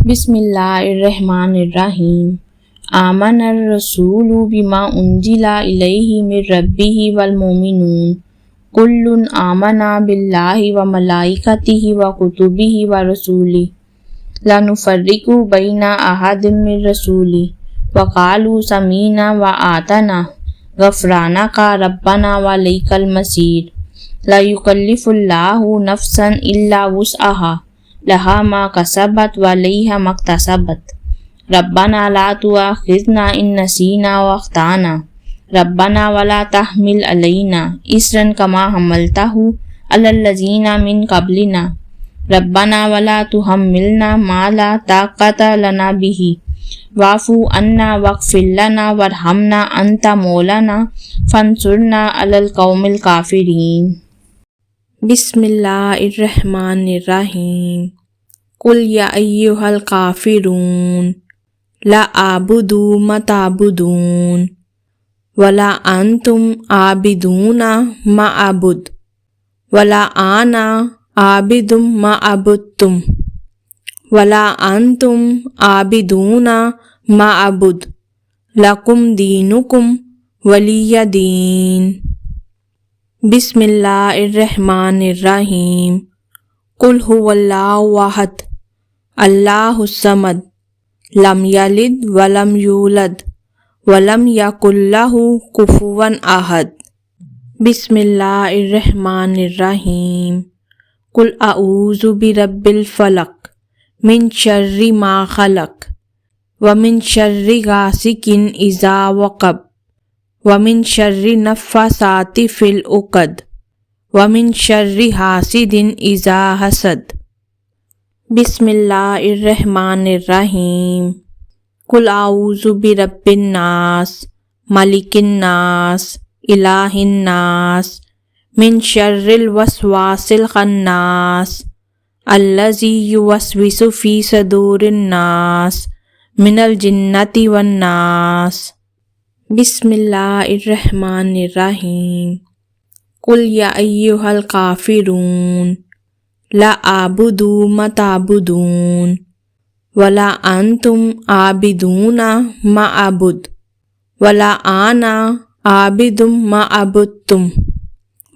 بسم اللہ الرحمن الرحیم آمن الرسول بما انزل الیہ من ربہ والمؤمنون کل آمن باللہ وملائکتہ وکتبہ ورسلہ لا نفرق بین احد من رسلہ وقالوا سمعنا وأطعنا غفرانک ربنا وإلیک المصیر لا یکلف اللہ نفسا الا وسعها لها ما کسبت وعلیہا ما اکتسبت ربنا لا تؤاخذنا ان نسینا واخطأنا ربنا ولا تحمل علینا اصرا کما حملتہ علی الذین من قبلنا ربنا ولا تحملنا ما لا طاقت لنا به واعف عنا واغفر لنا وارحمنا انت مولانا فانصرنا علی القوم الکافرین۔ بسم اللہ الرحمن الرحیم قل یا ایہا الکافرون لا اعبد ما تعبدون ولا انتم عابدون ما اعبد ولا انا عابد ما عبدتم ولا انتم عابدون ما اعبد لکم دینکم ولی دین۔ بسم اللہ الرحمن الرحیم قل هو اللہ احد اللہ الصمد لم یلد ولم یولد ولم یکن لہ کفوا احد۔ بسم اللہ الرحمن الرحیم قل اعوذ برب الفلق من شر ما خلق ومن شر غاسق اذا وقب ومن شر النفاثات فی العقد ومن شر حاسد اذا حسد۔ بسم اللہ الرحمن الرحیم قل اعوذ برب الناس ملک الناس الہ الناس من شر الوسواس الخناس الذی یوسوس فی صدور الناس من الجنۃ والناس۔ بسم اللہ الرحمن الرحیم قل یا ایہا الکافرون لا اعبد ما تعبدون ولا انتم عابدون ما اعبد ولا انا عابد ما عبدتم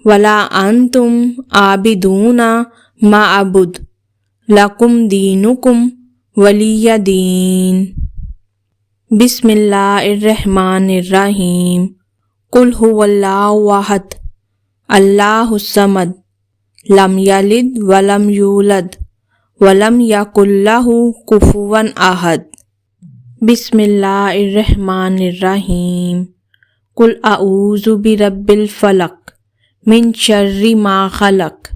ولا انتم عابدون ما اعبد لکم دینکم ولی دین۔ بسم اللہ الرحمن الرحیم قل هو اللہ احد اللہ الصمد لم یلد ولم یولد ولم یکن لہ کفوا احد۔ بسم اللہ الرحمن الرحیم قل اعوذ برب الفلق من شر ما خلق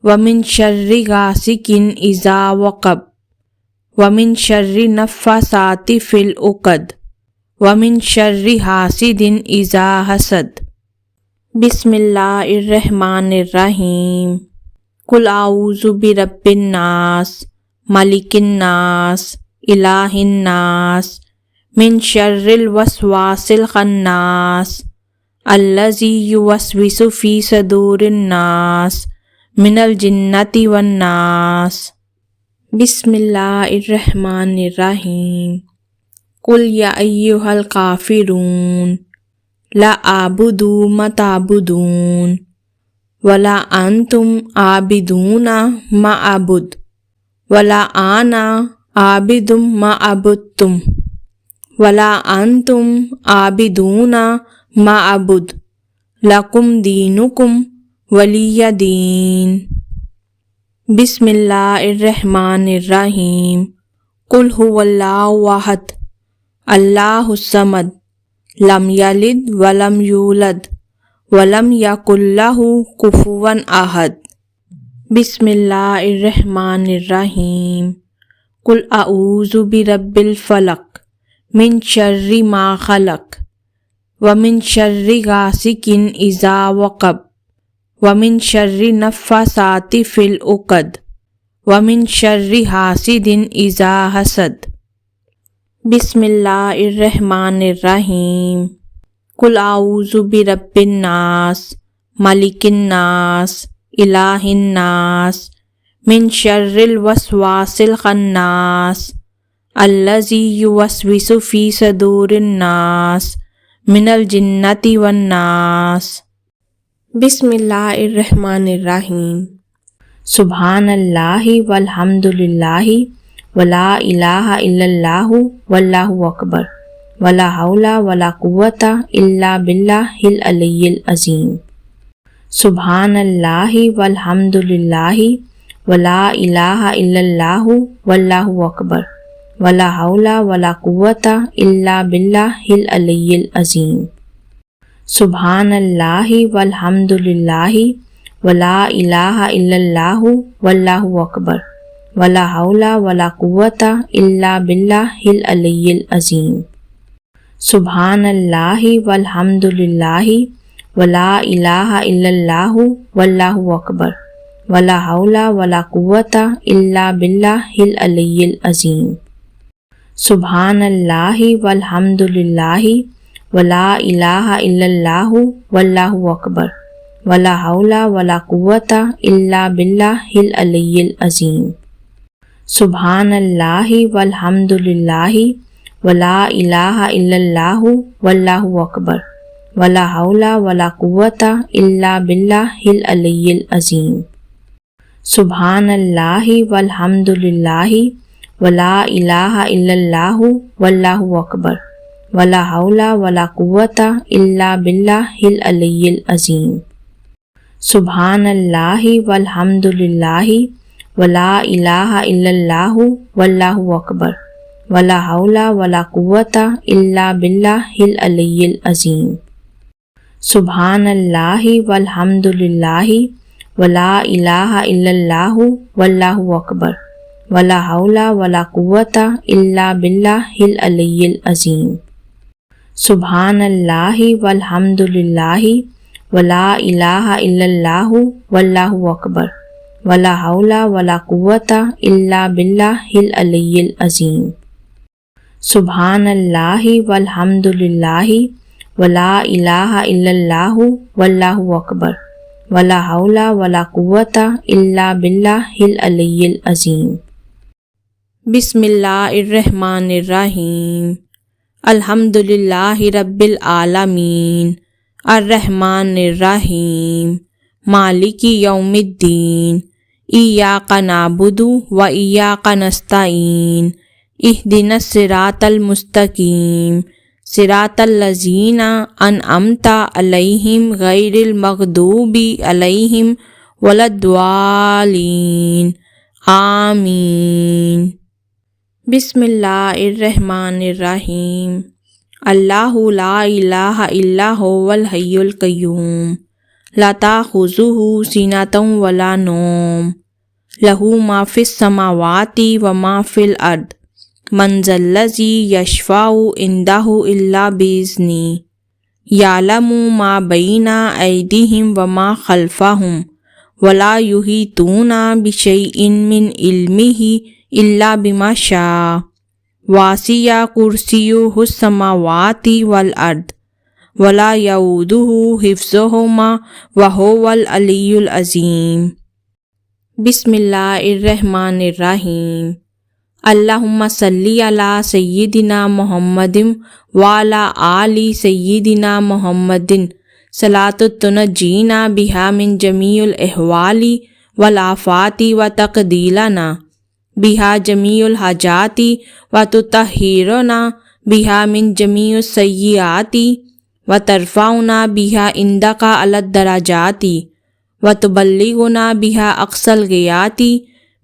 ومن شر غاسق اذا وقب ومن شر النفاثات فی العقد ومن شر حاسد اذا حسد۔ بسم اللہ الرحمن الرحیم قل اعوذ برب الناس ملک الناس الہ الناس من شر الوسواس الخناس الذی یوسوس فی صدور الناس من الجنۃ والناس۔ بسم اللہ الرحمن الرحیم قل یا ایہا الکافرون لا اعبد ما تعبدون ولا انتم عابدون ما اعبد ولا انا عابد ما عبدتم ولا انتم عابدون ما اعبد لکم دینکم ولی دین۔ بسم اللہ الرحمن الرحیم قل هو اللہ احد اللہ الصمد لم یلد ولم یولد ولم یکن لہ کفوا احد۔ بسم اللہ الرحمن الرحیم قل اعوذ برب الفلق من شر ما خلق ومن شر غاسق اذا وقب ومن شر النفاثات فی العقد ومن شر حاسد اذا حسد۔ بسم اللہ الرحمن الرحیم قل اعوذ برب الناس ملک الناس الہ الناس من شر الوسواس الخناس الذی یوسوس فی صدور الناس من الجنۃ والناس۔ بسم اللہ الرحمن الرحیم۔ سبحان اللہ والحمد للہ ولا الہ الا اللہ واللہ اکبر ولا حول ولا قوۃ الا باللہ العلی العظیم۔ سبحان اللہ والحمد للہ ولا الہ الا اللہ واللہ اکبر ولا حول ولا قوۃ الا باللہ العلی العظیم۔ سبحان اللہ والحمد للہ ولا الہ الا اللہ واللہ اکبر ولا حول ولا قوۃ الا باللہ العلی العظیم۔ سبحان اللہ والحمد للہ ولا الہ الا اللہ واللہ اکبر ولا حول ولا قوۃ الا باللہ العلی العظیم۔ سبحان اللہ والحمد للہ ولا الہ الا اللہ واللہ اکبر ولا حول ولا قوۃ الا باللہ العلی العظیم۔ سبحان اللہ والحمد للہ ولا الہ الا اللہ واللہ اکبر ولا حول ولا قوۃ الا باللہ العلی العظیم۔ سبحان اللہ والحمد للہ ولا الہ الا اللہ واللہ اکبر ولا حول ولا قوۃ الا باللہ العلی العظیم۔ سبحان اللہ والحمد للہ ولا الہ الا اللہ واللہ اکبر ولا حول ولا قوۃ الا باللہ العلی العظیم۔ سبحان اللہ والحمد للہ ولا الہ الا اللہ واللہ اکبر ولا حول ولا قوۃ الا باللہ العلی العظیم۔ سبحان اللہ والحمد للہ ولا الہ الا اللہ واللہ اکبر ولا حول ولا قوۃ الا باللہ العلی العظیم۔ سبحان اللہ والحمد للہ ولا الہ الا اللہ واللہ اکبر ولا حول ولا قوۃ الا باللہ العلی العظیم۔ بسم اللہ الرحمن الرحیم۔ الحمد للہ رب العالمین الرحمن الرحیم مالک یوم الدین ایاک نعبد و ایاک نستعین اہدنا الصراط المستقیم صراط الذین انعمت علیہم غیر المغضوب علیہم ولا الضالین آمین۔ بسم اللہ الرحمن الرحیم۔ اللہ لا الہ الا هو الحی القیوم لا تأخذہ سنۃ ولا نوم لہ ما فی السماوات وما فی الارض من ذا الذی یشفع عندہ الا بإذنہ یعلم ما بین ایدیہم وما خلفہم ولا یحیطون بشیء من علمہ الا بما شاء وسع کرسیہ السماوات والارض ولا یؤودہ حفظہما وہو العلی العظیم۔ بسم اللہ الرحمن الرحیم۔ اللہم صلی علی سیدنا محمد وعلی آل سیدنا محمد صلاۃ تنجینا بہا من جمیع الاحوال والآفات وتقضی لنا بہا جمیع الحاجات وتطہرنا بہا من جمیع السیئات وترفعنا بہا عندک اعلی الدرجات وتبلغنا بہا اقصی الغایات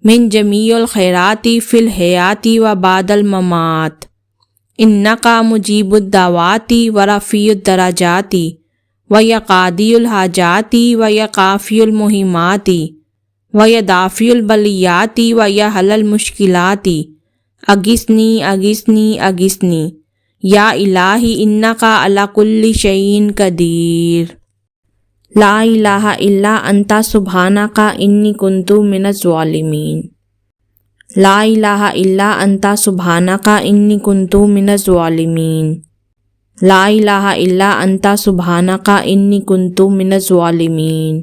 من جمیع الخیرات فی الحیاۃ وبعد الممات انک مجیب الدعوات ورفیع الدرجات ویقاضی الحاجات ویکافی المہمات ویدافع البلیات ویحل المشکلات اغثنی اغثنی اغثنی یا الہی انک علی کل شیء قدیر۔ لا الہ الا انت سبحانک انی کنت من الظالمین۔ لا الہ الا انت سبحانک انی کنت من الظالمین۔ لا الہ الا انت سبحانک انی کنت من الظالمین۔